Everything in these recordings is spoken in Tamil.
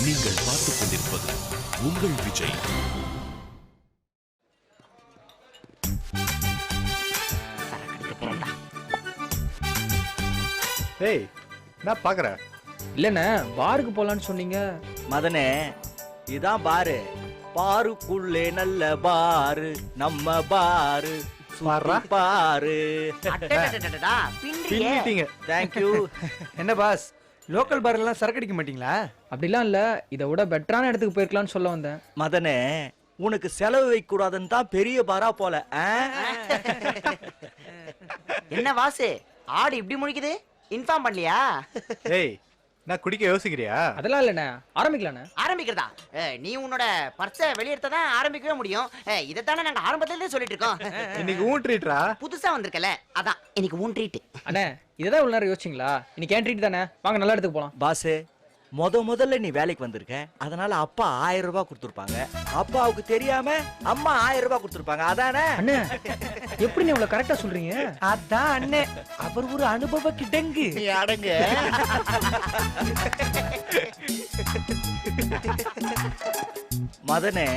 நீங்கள் பார்த்துக் கொண்டிருப்பது உங்கள் விஜய். ஏய், நான் பாக்குறேன். இல்லண்ணே, பாருக்கு போலான்னு சொன்னீங்க. மதனே, இதான் பாரு. பாருக்குள்ளே நல்ல பாரு, நம்ம பாரு. பாரா. பாரு. பின்னிட்டீங்க. தேங்க்யூ. என்ன பாஸ், லோக்கல் பார் எல்லாம் சரக்கு அடிக்க மாட்டீங்களா? அப்படிலாம் இல்ல, இதை விட பெட்டரான இடத்துக்கு போயிருக்கலாம்னு சொல்ல வந்தேன். மதனே, உனக்கு செலவு வைக்க கூடாதுன்னு தான் பெரிய பாரா போல. என்ன வாசு, ஆடு இப்படி முழிக்குது? இன்ஃபார்ம் பண்ணலையா? ஏய், நான் குடிக்க யோசிக்கிறியா? அதெல்லாம் இல்லண்ணே, ஆரம்பிக்கலாண்ணே. ஆரம்பிக்கிறதா? நீ உன்னோட பர்ஸை வெளியெடுத்ததான் ஆரம்பிக்கவே முடியும். இதைத்தானே நாங்க ஆரம்பத்திலே சொல்லிட்டு இருக்கோம். இன்னைக்கு ஊன் ட்ரீட்ரா. புதுசா வந்திருக்கல, அதான் இன்னைக்கு உன் ட்ரீட். அண்ணே, இதான் இவ்வளவு நேரம் யோசிச்சிங்களா? இன்னைக்கு ஏன் ட்ரீட் தானே, வாங்க நல்ல இடத்துக்கு போலாம். பாசு, முதல்ல நீ வேலைக்கு வந்திருக்க, அதனால அப்பா 1000 ரூபாய் கொடுத்துருப்பாங்க. அப்பாவுக்கு தெரியாம அம்மா 1000 ரூபாய் கொடுத்துருப்பாங்க. அதானே? அண்ணே, எப்படி நீ இவ்வளவு கரெக்டா சொல்றீங்க? அதான் அண்ணே, அவர் ஒரு அனுபவ கிடங்கு. அடங்க. மதனே,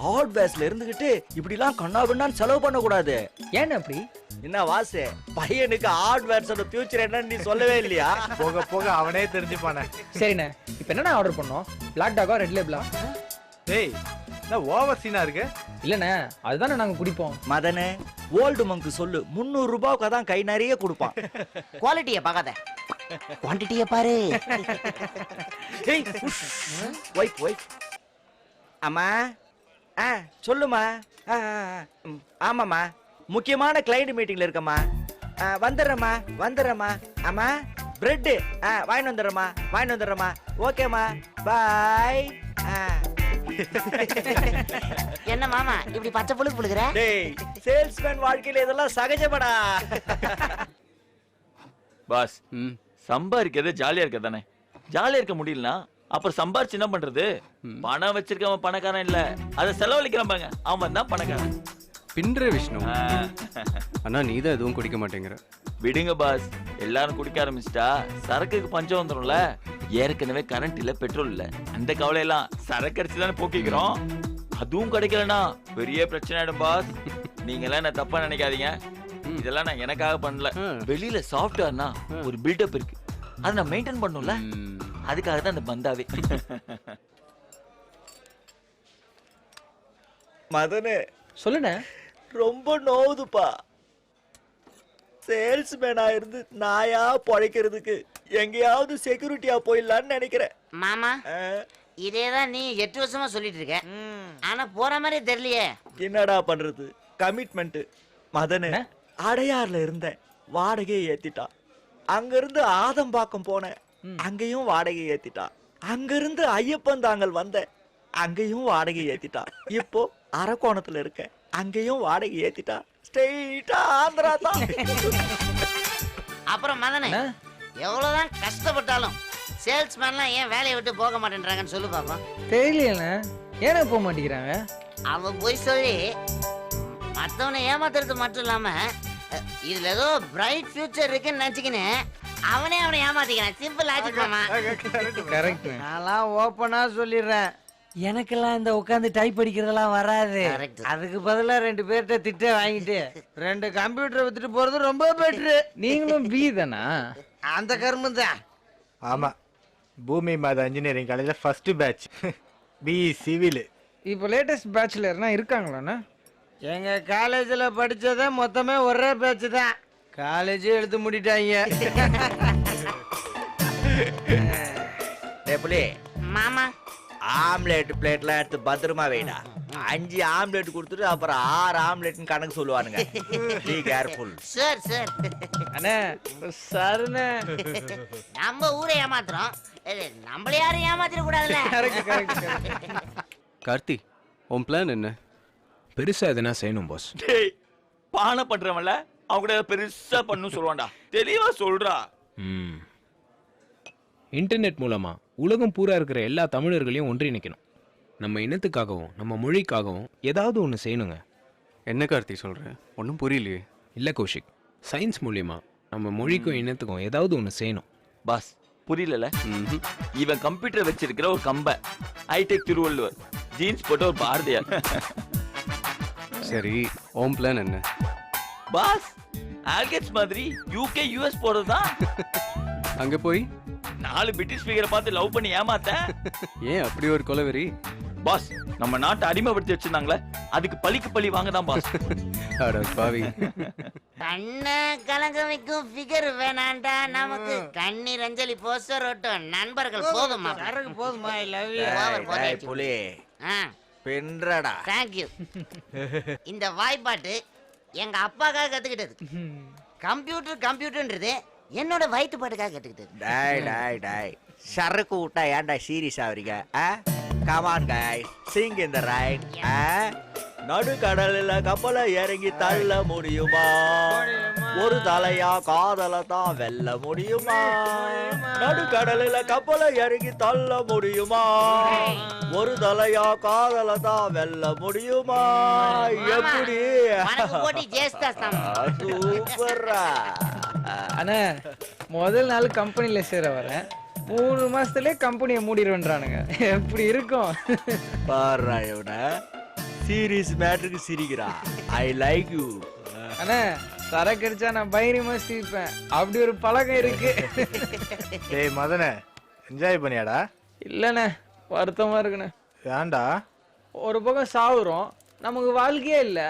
ஹாட் பேஸ்ல இருந்துகிட்டு இப்படிலாம் கண்ணா பின்னான்னு செலவு பண்ண கூடாது. ஏன் அப்படி? என்ன வாசு, பையனுக்கு ஹார்ட் வேர்ஸோட ஃபியூச்சர் என்னன்னு நீ சொல்லவே இல்லையா? போக போக அவனே தெரிஞ்சுப்பானே. சரிண்ணே, இப்போ என்னண்ணா ஆர்டர் பண்ணோம்? பிளாக் டாகா ரெட் லேபிளா? டேய், நான் ஓவர் சீனா இருக்கு. இல்லண்ணே, அதுதானே நாங்க குடிப்போம். மதனே, ஓல்டு மங்கு சொல்லு, 300 ரூபாய்க்கு தான் கை நிறைய கொடுப்பான். குவாலிட்டியை பார்க்காத, குவான்டிட்டியை பாரு. ஏய், ஒய்ஃப் ஒய்ஃப். அம்மா, சொல்லுமா. ஆமாம்மா, முக்கியமான கிளைண்ட் மீட்டிங்ல இருக்கம்மா. வந்துடுறேம்மா. அம்மா, பிரெட் வாங்கிட்டு வந்துடுறேம்மா. ஓகேம்மா, பாய். என்ன மாமா இப்படி பச்சை புழுக்கு புழுகுற? டேய், சேல்ஸ்மேன் வாழ்க்கையில இதெல்லாம் சகஜமாடா. பாஸ், சம்பாதிக்கிறது ஜாலியா இருக்க தானே. ஜாலியா இருக்க முடியலனா அப்புறம் சம்பாரிச்சு என்ன பண்றது? பணம் வச்சிருக்கவன் பணக்காரன் இல்ல, அதை செலவழிக்கிறான் பாருங்க, அவன் தான் பணக்காரன். பின்ற விஷ்ணு, அண்ணா நீ தான் எதுவும் குடிக்க மாட்டேங்கிற. விடுங்க பாஸ், எல்லாரும் குடிக்க ஆரம்பிச்சிட்டா சரக்குக்கு பஞ்சம் வந்துடும்ல. ஏற்கனவே கரண்ட் இல்ல, பெட்ரோல் இல்ல, அந்த கவலையெல்லாம் சரக்கு அடிச்சு தானே போக்கிக்கிறோம். அதுவும் கிடைக்கலனா பெரிய பிரச்சனை ஆயிடும் பாஸ். நீங்க எல்லாம் என்ன தப்பா நினைக்காதீங்க, இதெல்லாம் நான் எனக்காக பண்ணல. வெளியில சாஃப்ட்வேர்னா ஒரு பில்டப் இருக்கு, அதை நான் மெயின்டைன் பண்ணும்ல, அதுக்காக தான் அந்த பந்தாவே. மதனே, சொல்லுண்ணே. ரொம்ப நோவுதுப்பா. சேல்ஸ்மேனா இருந்து நாயா பொழைக்கிறதுக்கு எங்கேயாவது செக்யூரிட்டியா போயிடலான்னு நினைக்கிறேன். மாமா, இதேதான் நீ 8 வருஷமா சொல்லிட்டு இருக்க, ஆனா போற மாதிரி தெரியலையே. என்னடா பண்றது, கமிட்மெண்ட். மதனே, அடையாறுல இருந்தேன், வாடகையை ஏத்திட்டா. அங்க இருந்து ஆதம்பாக்கம் போனேன், அங்கேயும் வாடகை ஏத்திட்டா. அங்க இருந்து ஐயப்பன் தாங்கல் வந்தேன், அங்கேயும் வாடகை ஏத்திட்டா. இப்போ அரக்கோணத்துல இருக்கேன், அங்கேயும் வாடகை ஏத்திட்டா. ஸ்ட்ரெயிட்டா ஆந்திரா தான். அப்புறம் மதனே, எவ்வளவுதான் கஷ்டப்பட்டாலும் சேல்ஸ்மேன்லாம் ஏன் வேலையை விட்டு போக மாட்டேன்றாங்கன்னு சொல்லு பாப்பா. தெரியலையண்ணே, ஏன்னா போக மாட்டேங்கிறாங்க? அவன் போய் சொல்லி மத்தவனை ஏமாத்துறது மட்டும் இல்லாம இதுல ஏதோ பிரைட் ஃபியூச்சர் இருக்குன்னு நினைச்சுக்கின்னு அவனே அவனை ஏமாத்திக்கிறான். சிம்பிள் லாஜிக் மாமா. கரெக்ட். நான்லாம் ஓப்பனா சொல்லிடுறேன், எனக்கெல்லாம் இந்த உட்காந்து டைப் அடிக்கிறதெல்லாம் வராது. Correct. அதுக்கு பதிலா 2 பேர்கிட்ட திட்ட வாங்கிட்டு 2 கம்ப்யூட்டரை வித்துட்டு போறது ரொம்ப பெட்ரு. நீங்களும் பி தானா? அந்த கர்மம் தான். ஆமா, பூமி மாதா இன்ஜினியரிங் காலேஜ்ல ஃபர்ஸ்ட் பேட்ச், பிஇ சிவில். இப்போ லேட்டஸ்ட் பேச்சுலர்னா இருக்காங்களாண்ணா? எங்க காலேஜ்ல படிச்சத மொத்தமே ஒரே பேட்ச் தான், காலேஜே எடுத்து முடிட்டாங்க. புலி, மாமா, ஆம்லெட் பிளேட்லாம் எடுத்து பத்திரமா வைடா. 5 ஆம்லெட் கொடுத்துட்டு அப்புறம் 6 ஆம்லெட்னு கணக்கு சொல்லுவானுங்க. Be careful. சார் சார், அண்ணே சாருண்ணே. நம்ம ஊரை ஏமாத்துறோம், நம்மள யாரும் ஏமாத்திட கூடாதுல்ல. கார்த்தி, உன் பிளான் என்ன? பெருசா எதனா செய்யணும் பாஸ். டேய், பானை பண்றவன்ல அவங்க கூட பெருசா பண்ணு சொல்லுவான்டா, தெளிவா சொல்றா. இன்டர்நெட் மூலமா உலகம் பூரா இருக்கிற எல்லா தமிழர்களையும் ஒன்றிணைக்கணும். நம்ம இனத்துக்காகவும் நம்ம மொழிக்காகவும் ஏதாவது ஒன்று செய்யணுங்க. என்ன கார்த்தி சொல்ற? ஒன்றும் புரியலையே. இல்லை கௌஷிக், சயின்ஸ் மூலியமா நம்ம மொழிக்கும் இனத்துக்கும் ஏதாவது ஒன்று செய்யணும். பாஸ், புரியல? ம்ஹும். இவன் கம்ப்யூட்டர் வச்சிருக்கிற ஒரு கம்ப, ஹைடெக் திருவள்ளுவர், ஜீன்ஸ் போட்ட ஒரு பாரதியார். சரி ஓம் பிளான் என்ன? பாஸ் ஆல்கெட்ஸ் மாதிரி யூகே யூஎஸ் போறதுதான். அங்க போய் 4 பிரிட்டிஷ் ஃபிகரை பார்த்து லவ் பண்ணி ஏமாத்த. ஏன் அப்படி ஒரு கொலவெறி? பாஸ் நம்ம நாட்டை அடிமைப்படுத்தி வச்சிருந்தாங்களே, அதுக்கு பழிக்கு பழி வாங்க தான் பாஸ். அட பாவி. கண்ணை கலங்க வைக்கும் ஃபிகர் வேணாண்டா நமக்கு. கண்ணீர் அஞ்சலி போஸ்டர் ஒட்டும் நண்பர்கள் போதுமா? சரக்கு போதுமா? I love you. புலி ஆ பின்றடா. தேங்க்யூ. இந்த வாய்ப்பாட்டு எங்க அப்பாக்காக கத்துக்கிட்டது. கம்ப்யூட்டர்ன்றது என்னோட வயிற்று பாட்டுக்காக கத்துக்கிட்டது. டாய் சரக்கு விட்டா ஏன்டா சீரியஸ் ஆவறீங்க? Come on guys, sing in the rain. நடு கடலில் கப்பலை இறங்கி தள்ள முடியுமா? ஒரு தலையா காதலை தான் வெல்ல முடியுமா? நடு கடலில் கப்பலை இறங்கி தள்ள முடியுமா? ஒரு தலையா காதலை தான் வெல்ல முடியுமா? எப்படி? உனக்கு போட்டி ஜேஸ்தாஸ் தான். சூப்பரா. அண்ணா முதல் நாள் கம்பெனில சேர வரேன், 3 மாசத்துலயே கம்பெனியை மூடிடுவேன்றானுங்க. எப்படி இருக்கும்? பாருடா இவன சீரியஸ் மேட்டருக்கு சிரிக்கிறா. I like you. அண்ணா சரக்கு அடிச்சா நான் பயங்கரமா சிரிப்பேன், அப்படி ஒரு பழக்கம் இருக்கு. டேய் மதனே, என்ஜாய் பண்ணியாடா? இல்லண்ணே, வருத்தமா இருக்குண்ணே. ஏன்டா? ஒரு பக்கம் சாவுறோம், நமக்கு வாழ்க்கையே இல்லை.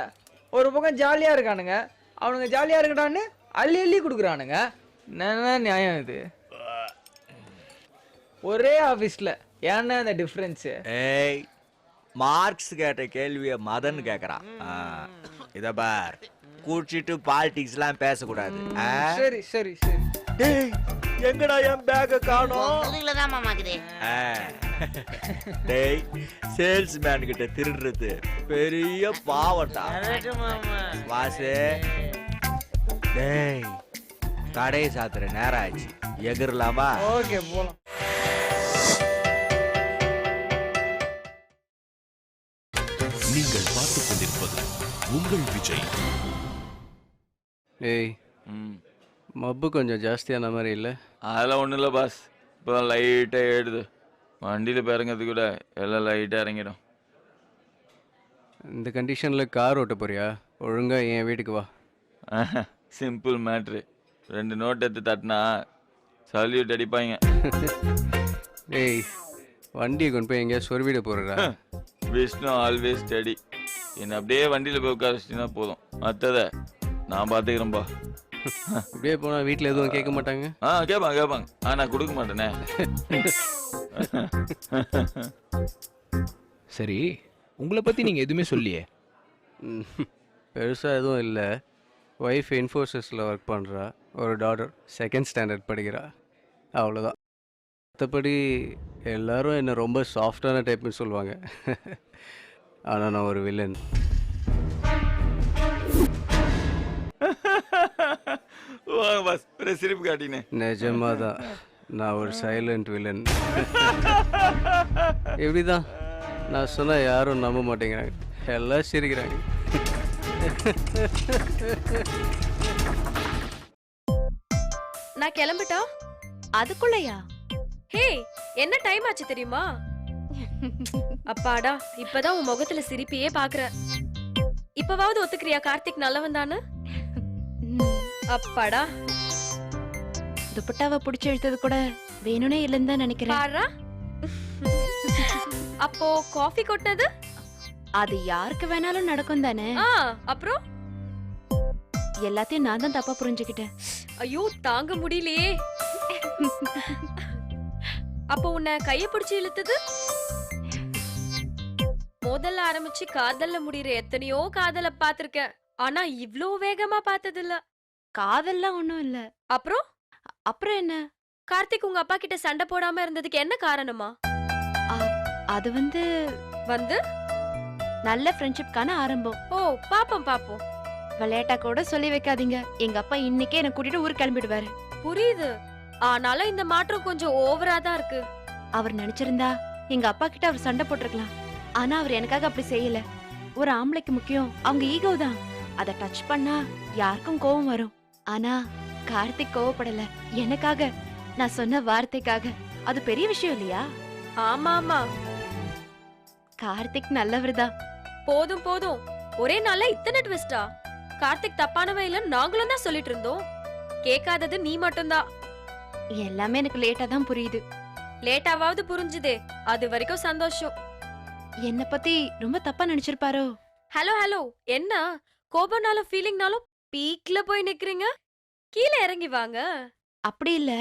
ஒரு பக்கம் ஜாலியா இருக்கானுங்க, அவனுங்க ஜாலியா இருக்கட்டான்னு அள்ளி அள்ளி கொடுக்குறானுங்க. என்ன நியாயம் இது? ஒரே ஆபீஸ்ல ஏன்னா அந்த டிஃபரன்ஸ்? ஏய் மார்க்ஸ் கேட்ட கேள்விய மதன் கேக்குறான். இத பார், கூச்சிட்டு பாலிடிக்ஸ் எல்லாம் பேசக்கூடாது. சரி சரி சரி. டேய் எங்கடா என் பேக்க காணோம்? முதுகுல தான் மாமா இருக்குது. டேய் சேல்ஸ்மேன் கிட்ட திருடுறது பெரிய பாவம்டா. வாசு டேய் கடையை சாத்துற நேரம் ஆச்சு, எகிரலாமா? ஓகே போலாம். நீங்கள் பார்த்துக் கொண்டிருப்பது உங்கள் விஜய். ஏய் மப்பு கொஞ்சம் ஜாஸ்தியான மாதிரி இல்லை? அதெல்லாம் ஒன்றும் இல்லை பாஸ், இப்போ லைட்டாக ஏடுது. வண்டியில் பேருங்கிறது கூட எல்லாம் லைட்டாக இறங்கிடும். இந்த கண்டிஷனில் கார் ஓட்ட போறியா? ஒழுங்கா என் வீட்டுக்கு வா. சிம்பிள் மேட்ரு, 2 நோட் எடுத்து தட்டினா சல்யூட் அடிப்பாங்க. ஏய் வண்டியை கொண்டு போய் எங்கேயா சொருவிட போறா? Vishnu always study. என்னை அப்படியே வண்டியில் போய் உட்கார வச்சுன்னா போதும், மற்றதை நான் பார்த்துக்கிறேன்பா. இப்படியே போனால் வீட்டில் எதுவும் கேட்க மாட்டாங்க? கேட்பாங்க. நான் கொடுக்க மாட்டேனே. சரி, உங்களை பத்தி நீங்க எதுவுமே சொல்லியே. பெருசாக எதுவும் இல்லை. ஒய்ஃப் இன்ஃபோசிஸில் ஒர்க் பண்ணுறா, ஒரு டாட்டர் 2nd ஸ்டாண்டர்ட் படிக்கிறா, அவ்வளோதான். மற்றபடி எல்லாரும் என்னை ரொம்ப சாஃப்டான டைப்னு சொல்லுவாங்க. ஆனால் நான் ஒரு வில்லன். வாங்க பாஸ், ஒரு சிரிப்பு காட்டினேன். நிஜமாக தான் நான் ஒரு சைலண்ட் வில்லன். இப்படிதான் நான் சொன்னால் யாரும் நம்ப மாட்டேங்கிறாங்க, எல்லாம் சிரிக்கிறாங்க. நான் கிளம்பிட்டா? அதுக்குள்ளயா? ஹே, என்ன டைம் ஆச்சு தெரியுமா? அப்பாடா, இப்பதான் உன் முகத்துல சிரிப்பையே பாக்குறேன். இப்பவாவது ஒத்துக்கிறியா கார்த்திக் நல்லவன் தானு? அப்பாடா, துப்பட்டாவை புடிச்சு இழுத்தது கூட வேணும்னே இல்லைன்னு தான் நினைக்கிறேன். பாரா. அப்போ காஃபி கொட்டினது? அது யாருக்கு வேணாலும் நடக்கும் தானே. அப்புறம் எல்லாத்தையும் நான் தான் தப்பா புரிஞ்சுக்கிட்டேன். ஐயோ தாங்க முடியலையே. அப்போ உன்னை கைய பிடிச்சு இழுத்தது? முதல்ல ஆரம்பிச்சு காதல்ல முடியற எத்தனையோ காதலை பாத்திருக்கேன், ஆனா இவ்ளோ வேகமா பார்த்தது இல்ல. காதல்லாம் ஒண்ணும் இல்ல. அப்புறம் அப்புறம் என்ன? கார்த்திக் உங்க அப்பா கிட்ட சண்டை போடாம இருந்ததுக்கு என்ன காரணமா? அது வந்து நல்ல ஃப்ரெண்ட்ஷிப்கான ஆரம்பம். ஓ, பாப்போம் பாப்போம். விளையாட்டா கூட சொல்லி வைக்காதீங்க, எங்க அப்பா இன்னைக்கே என்ன கூட்டிட்டு ஊருக்கு கிளம்பிடுவாரு. புரியுது, ஆனாலும் இந்த மாற்றம் கொஞ்சம் ஓவரா தான் இருக்கு. அவர் நினைச்சிருந்தா எங்க அப்பா கிட்ட அவர் சண்டை போட்டிருக்கலாம், ஆனா அவர் எனக்காக அப்படி செய்யல. ஒரு ஆம்பளைக்கு முக்கியம் அவங்க ஈகோ தான். அதை டச் பண்ணா யாருக்கும் கோவம் வரும், ஆனா கார்த்திக் கோவப்படல. எனக்காக நான் சொன்ன வார்த்தைக்காக அது பெரிய விஷயம் இல்லையா? ஆமா ஆமா, கார்த்திக் நல்லவர்தான். போதும் போதும். ஒரே நாள்ல இத்தனை ட்விஸ்டா? கார்த்திக் தப்பானவன் இல்லைன்னு நாங்களும் தான் சொல்லிட்டு இருந்தோம். கேட்காதது நீ மட்டும்தான். எல்லாமே எனக்கு லேட்டா தான் புரியுது. லேட்டாவாவது புரிஞ்சுதே, அது வரைக்கும் சந்தோஷம். என்ன பத்தி ரொம்ப தப்பா நினைச்சிருப்பாரோ? ஹலோ ஹலோ, என்ன கோபம்னாலும் ஃபீலிங்னாலும் பீக்ல போய் நிக்கிறீங்க? கீழே இறங்கி வாங்க. அப்படி இல்ல,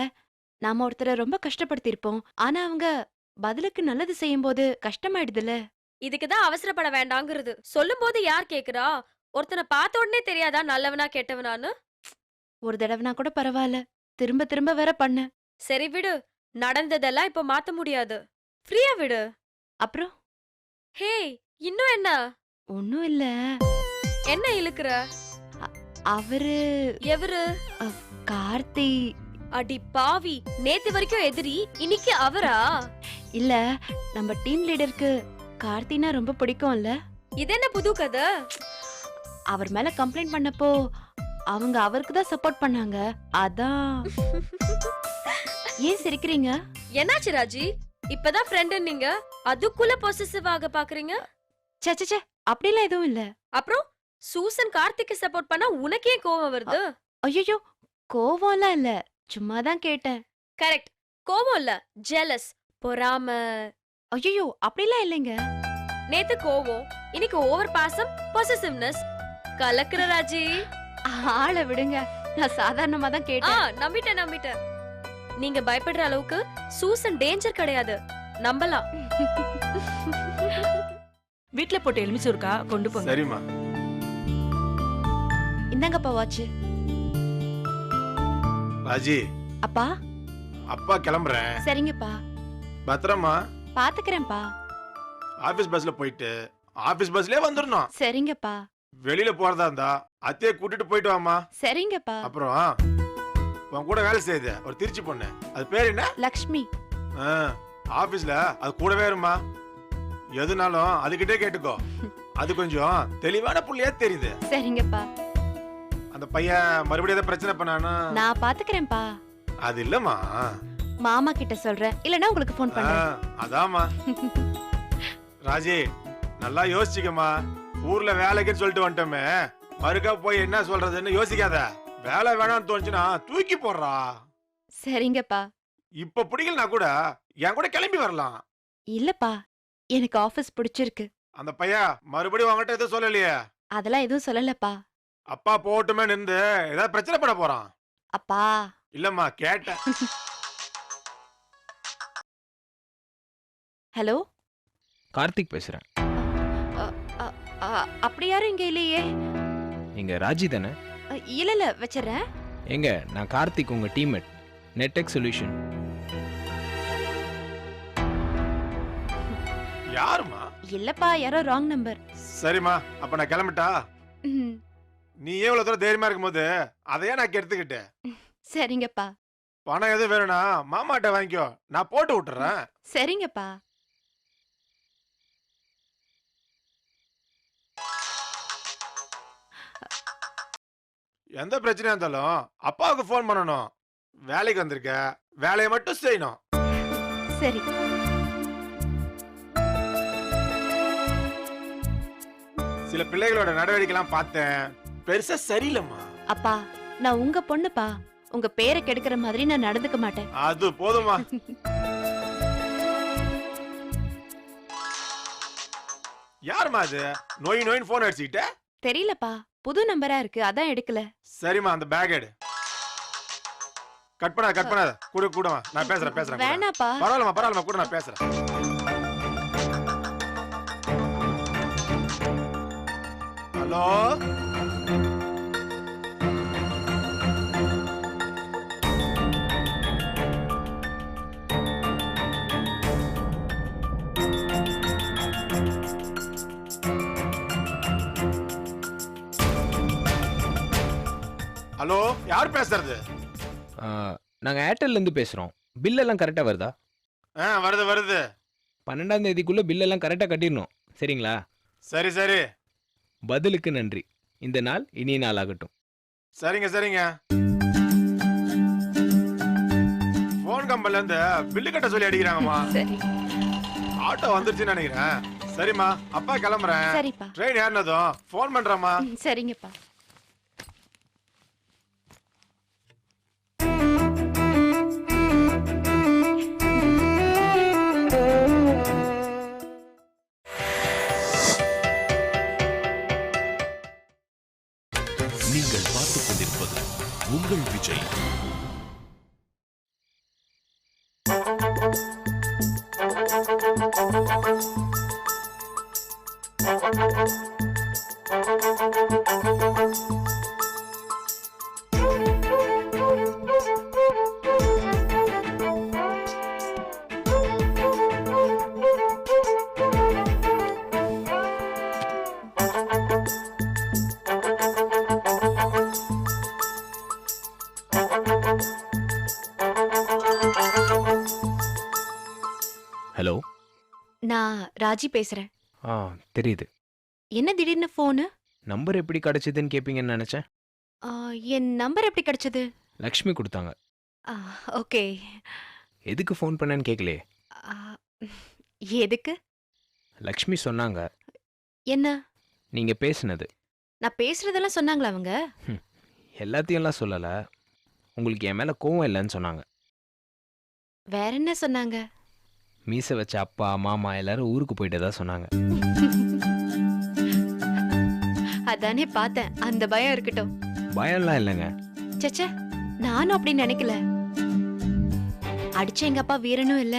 நாம ஒருத்தரை ரொம்ப கஷ்டப்படுத்திருப்போம். ஆனா அவங்க பதிலுக்கு நல்லது செய்யும் போது கஷ்டமாயிடுதுல. இதுக்குதான் அவசரப்பட வேண்டாங்கிறது. சொல்லும் போது யார் கேக்குறா? ஒருத்தனை பார்த்த உடனே தெரியாதா நல்லவனா கெட்டவனான்னு? ஒரு தடவைனா கூட பரவாயில்ல, திரும்ப திரும்ப வேற பண்ண. சரி விடு, நடந்ததெல்லாம் இப்ப மாத்த முடியாது. ஃப்ரீயா விடு. அப்புறம் ஹே, இன்னும் என்ன? ஒண்ணும் இல்ல. என்ன இழுக்குற? அவரு எவரு? கார்த்தி. அடி பாவி, நேத்து வரைக்கும் எதிரி, இன்னைக்கு அவரா? இல்ல, நம்ம டீம் லீடருக்கு கார்த்தினா ரொம்ப பிடிக்கும்ல. இது என்ன புது கதை? அவர் மேல கம்ப்ளைண்ட் பண்ணப்போ அவங்க அவருக்கு தான் சப்போர்ட் பண்ணாங்க. அதான். ஏன் சிரிக்கிறீங்க? என்னாச்சு ராஜி? இப்பதான் ஃப்ரெண்ட் நீங்க, அதுக்குள்ள பொசசிவ் ஆக பாக்குறீங்க? சே, அப்படிலாம் எதுவும் இல்ல. அப்புறம் சூசன் கார்த்திக்கு சப்போர்ட் பண்ணா உனக்கே கோவம் வருது? ஐயோ, கோவம்லாம் இல்ல, சும்மா தான் கேட்டேன். கரெக்ட், கோவம் இல்ல, ஜெலஸ், பொறாம. ஐயோ, அப்படிலாம் இல்லைங்க. நேத்து கோவம், இன்னைக்கு ஓவர் பாசம், பொசசிவ்னஸ். கலக்குற ராஜி. ஆளை விடுங்க, நான் சாதாரணமா தான் கேட்டேன். நம்பிட்டேன். நீங்க பயப்படுற அளவுக்கு சூசன் டேஞ்சர் கிடையாது, நம்பலாம். வீட்ல போட்டு எலுமிச்சை இருக்கா, கொண்டு போங்க. சரிம்மா. இந்தாங்கப்பா வாட்ச். ராஜி, அப்பா. அப்பா கிளம்புறேன். சரிங்கப்பா. பத்திரமா. பாத்துக்கிறேன்ப்பா. ஆபீஸ் பஸ்ல போயிட்டு ஆபீஸ் பஸ்லயே வந்துடணும். சரிங்கப்பா. வெளியில போறதா இருந்தா அத்தையை கூட்டிட்டு போயிட்டு வாமா. சரிங்கப்பா. அப்புறம் உன் கூட வேலை செய்யுது ஒரு திருச்சி பொண்ணு, அது பேர் என்ன? லக்ஷ்மி. ஆபீஸ்ல அது கூடவே இருமா. எதுனாலும் அதுகிட்டே கேட்டுக்கோ. அது கொஞ்சம் தெளிவான புள்ளையா தெரியுது. சரிங்கப்பா. அந்த பையன் மறுபடியும் ஏதாவது பிரச்சனை பண்ணானா? நான் பாத்துக்கிறேன்ப்பா. அது இல்லம்மா, மாமா கிட்ட சொல்றேன், இல்லனா உங்களுக்கு ஃபோன் பண்றேன். அதாம்மா. ராஜி, நல்லா யோசிச்சுக்கம்மா. ஊர்ல வேலைக்குன்னு சொல்லிட்டு வந்துட்டோமே, மறுக்கா போய் என்ன சொல்றதுன்னு யோசிக்காத. வேலை வேணாம்னு தோணுச்சுன்னா தூக்கி போடுறா. சரிங்கப்பா. இப்ப பிடிக்கலனா கூட என் கூட கிளம்பி வரலாம். இல்லப்பா, எனக்கு ஆபீஸ் பிடிச்சிருக்கு. அந்த பையன் மறுபடியும் உங்ககிட்ட எதுவும் சொல்லலையே? அதெல்லாம் எதுவும் சொல்லலப்பா. அப்பா போட்டுமே நின்று ஏதாவது பிரச்சனை பண்ண போறான். அப்பா. இல்லம்மா, கேட்டேன். ஹலோ, கார்த்திக் பேசுறேன். அப்படி யாரும் இங்க இல்லையே. நீங்க ராஜி தானே? இல்ல, வச்சிடறேன். எங்க, நான் கார்த்திக், உங்க டீம்மேட், நெட்டெக் சொல்யூஷன். யாருமா? இல்லப்பா, யாரோ ராங் நம்பர். சரிம்மா, அப்ப நான் கிளம்பிட்டா? நீ எவ்வளவு தூரம் தைரியமா இருக்கும்போது அதையே நான் எடுத்துக்கிட்டேன். சரிங்கப்பா. பணம் எதுவும் வேணும்னா மாமாட்ட வாங்கிக்கோ, நான் போட்டு விட்டுறேன். சரிங்கப்பா. எந்த பிரச்சனையா இருந்தாலும் அப்பாவுக்கு போன் பண்ணணும். வேலைக்கு வந்திருக்க, வேலையை மட்டும் செய்யணும். சரி. சில பிள்ளைகளோட நடவடிக்கைலாம் பார்த்தேன், பெருசா சரியில்லைம்மா. அப்பா, நான் உங்க பொண்ணுப்பா. உங்க பேரை கெடுக்கிற மாதிரி நான் நடந்துக்க மாட்டேன். அது போதுமா. யாருமா அது? நோயின் போன் அடிச்சுக்கிட்ட? தெரியலப்பா, புது நம்பரா இருக்கு, அதான் எடுக்கல. சரிம்மா, அந்த பேக் எடு. கட் பண்ணாத. கூடவா, நான் பேசுறேன். வேணாப்பா. பரவாயில்லமா, கூட நான் பேசுறேன். ஹலோ, ஹலோ, யார் பேசுறது? நாங்கள் ஏர்டெல்லேருந்து பேசுகிறோம். பில்லெல்லாம் கரெக்டாக வருதா? வருது. 12ஆம் தேதிக்குள்ளே பில்லெல்லாம் கரெக்டாக கட்டிடணும், சரிங்களா? சரி. பதிலுக்கு நன்றி. இந்த நாள் இனிய நாள் ஆகட்டும். சரிங்க. நம்பர்ல இருந்து பில்லு கட்ட சொல்லி அடிக்கிறாங்கம்மா. சரி ஆட்டோ வந்துருச்சுன்னு நினைக்கிறேன். சரிம்மா, அப்பா கிளம்புறேன். சரிப்பா. ட்ரெயின் ஏறினதும் ஃபோன் பண்றேம்மா. சரிங்கப்பா. நீங்கள் பார்த்துக் கொண்டிருப்பது உங்கள் விஜய். ஹலோ. நான் ராஜி பேசுறேன். ஆ, தெரியுது. என்ன திடீர்னு ஃபோனு? நம்பர் எப்படி கிடைச்சதுன்னு கேட்பீங்கன்னு நினைச்சேன். என் நம்பர் எப்படி கிடைச்சது? லக்ஷ்மி கொடுத்தாங்க. ஓகே. எதுக்கு ஃபோன் பண்ணேன்னு கேட்கலையே. எதுக்கு? லக்ஷ்மி சொன்னாங்க என்ன? நீங்க பேசுனது. நான் பேசுறதெல்லாம் சொன்னாங்களா அவங்க? எல்லாத்தையும்லாம் சொல்லலை. உங்களுக்கு என் மேலே கோவம் இல்லைன்னு சொன்னாங்க. வேற என்ன சொன்னாங்க? மீசை வச்ச அப்பா மாமா எல்லாரும் ஊருக்கு போயிட்டதா சொன்னாங்க. அதானே பார்த்தேன். அந்த பயம் இருக்கட்டும். பயம்லாம் இல்லைங்க. சச்சா, நானும் அப்படி நினைக்கல. அடிச்ச எங்க அப்பா வீரனும் இல்ல,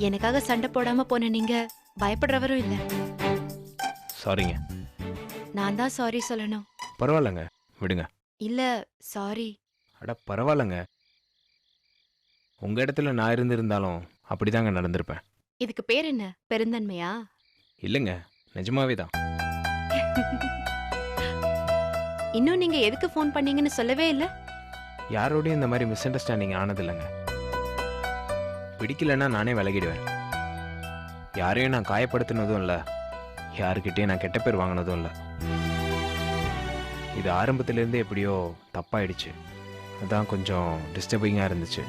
எனக்காக சண்டை போடாம போன நீங்க பயப்படுறவரும் இல்ல. சாரிங்க. நான் தான் சாரி சொல்லணும். பரவாயில்லைங்க, விடுங்க. இல்ல சாரி. அட பரவாயில்லைங்க. உங்க இடத்துல நான் இருந்திருந்தாலும் அப்படிதாங்க நடந்திருப்பேன். இதுக்கு பேர் என்ன? பெருந்தன்மையா? இல்லைங்க, நிஜமாவே தான். இன்னும் நீங்க எதுக்கு ஃபோன் பண்ணீங்கன்னு சொல்லவே இல்ல. யாரோடையும் இந்த மாதிரி மிஸ் அண்டர்ஸ்டாண்டிங் ஆனதில்லைங்க. பிடிக்கலன்னா நானே விலகிடுவேன். யாரையும் நான் காயப்படுத்தினதும் இல்லை, யாருக்கிட்டையும் நான் கெட்ட பேர் வாங்கினதும் இல்லை. இது ஆரம்பத்திலேருந்தே எப்படியோ தப்பாயிடுச்சு. அதான் கொஞ்சம் டிஸ்டர்பிங்காக இருந்துச்சு.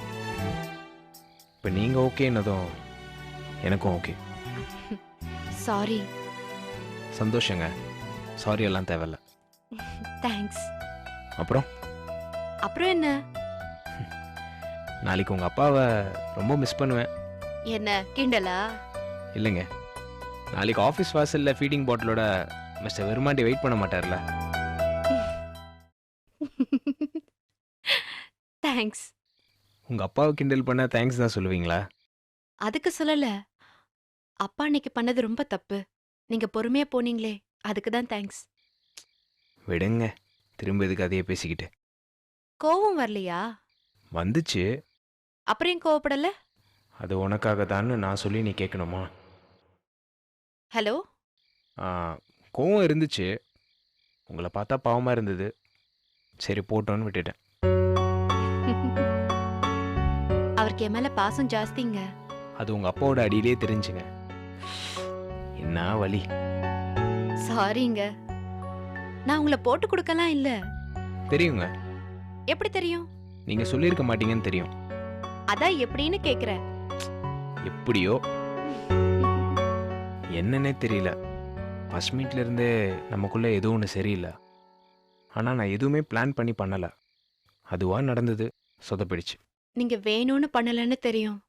இப்போ நீங்கள் ஓகேன்னதும் எனக்கும் ஓகே. சாரி. சந்தோஷங்க. சாரி எல்லாம் தேவையில்ல. தேங்க்ஸ். அப்புறம் என்ன? நாளைக்கு உங்கள் அப்பாவை ரொம்ப மிஸ் பண்ணுவேன். என்ன கிண்டலா? இல்லைங்க, நாளைக்கு ஆஃபீஸ் வாசலில் ஃபீடிங் பாட்டிலோட மிஸ்டர் வெறுமாண்டி வெயிட் பண்ண மாட்டார்ல. தேங்க்ஸ். உங்கள் அப்பாவை கிண்டல் பண்ண தேங்க்ஸ் தான் சொல்லுவீங்களா? அதுக்கு சொல்லல. அப்பா அன்னைக்கு பண்ணது ரொம்ப தப்பு. நீங்க பொறுமையா போனீங்களே, அதுக்கு தான் தேங்க்ஸ். விடுங்க, திரும்ப எதுக்கு அதையே பேசிக்கிட்டு. கோவம் வரலையா? வந்துச்சு. அப்புறம் ஏன் கோவப்படல? அது உனக்காக தான்னு நான் சொல்லி நீ கேட்கணுமா? ஹலோ. கோவம் இருந்துச்சு. உங்களை பார்த்தா பாவமாக இருந்தது. சரி போட்டோன்னு விட்டுட்டேன். அவருக்கு என் மேல பாசம் ஜாஸ்திங்க. அது உங்கள் அப்பாவோட அடியிலே தெரிஞ்சுங்க. என்ன வலி. சாரிங்க. நான் உங்களை போட்டு கொடுக்கலாம் இல்ல. தெரியுங்க. எப்படி தெரியும்? நீங்கள் சொல்லியிருக்க மாட்டீங்கன்னு தெரியும். அதான் எப்படின்னு கேக்குறேன். எப்படியோ என்னன்னே தெரியல. ஃபர்ஸ்ட் மீட்ல இருந்தே நமக்குள்ள ஏதோ ஒன்று சரியில்லை. ஆனால் நான் எதுவுமே பிளான் பண்ணி பண்ணலை. அதுவாக நடந்தது, சொதப்பிடுச்சு. நீங்க வேணும்னு பண்ணலன்னு தெரியும்.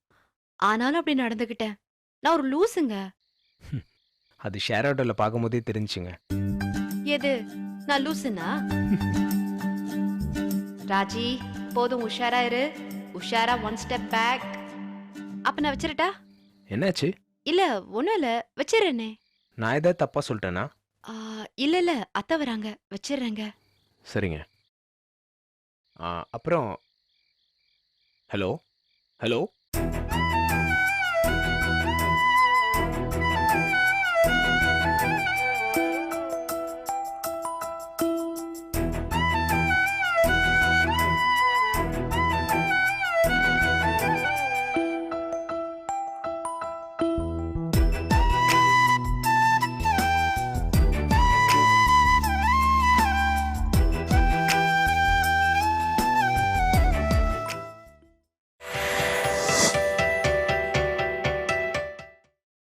ஆனாலும் அப்படி நடந்துக்கிட்டேன். நான் ஒரு லூசுங்க. அது ஷேர் ஆட்டோவில் பார்க்கும்போதே தெரிஞ்சுங்க. எது? நான் லூசுனா? ராஜி, போதும், உஷாரா இரு. உஷாரா, ஒன் ஸ்டெப் பேக். அப்ப நான் வச்சிரட்டா? என்னாச்சு? இல்ல ஒண்ணும் இல்ல, வச்சிரேனே. நான் ஏதாவது தப்பாக சொல்லிட்டேனா? இல்ல இல்ல, அத்தை வராங்க, வச்சிடுறேங்க. சரிங்க. அப்புறம் ஹலோ ஹலோ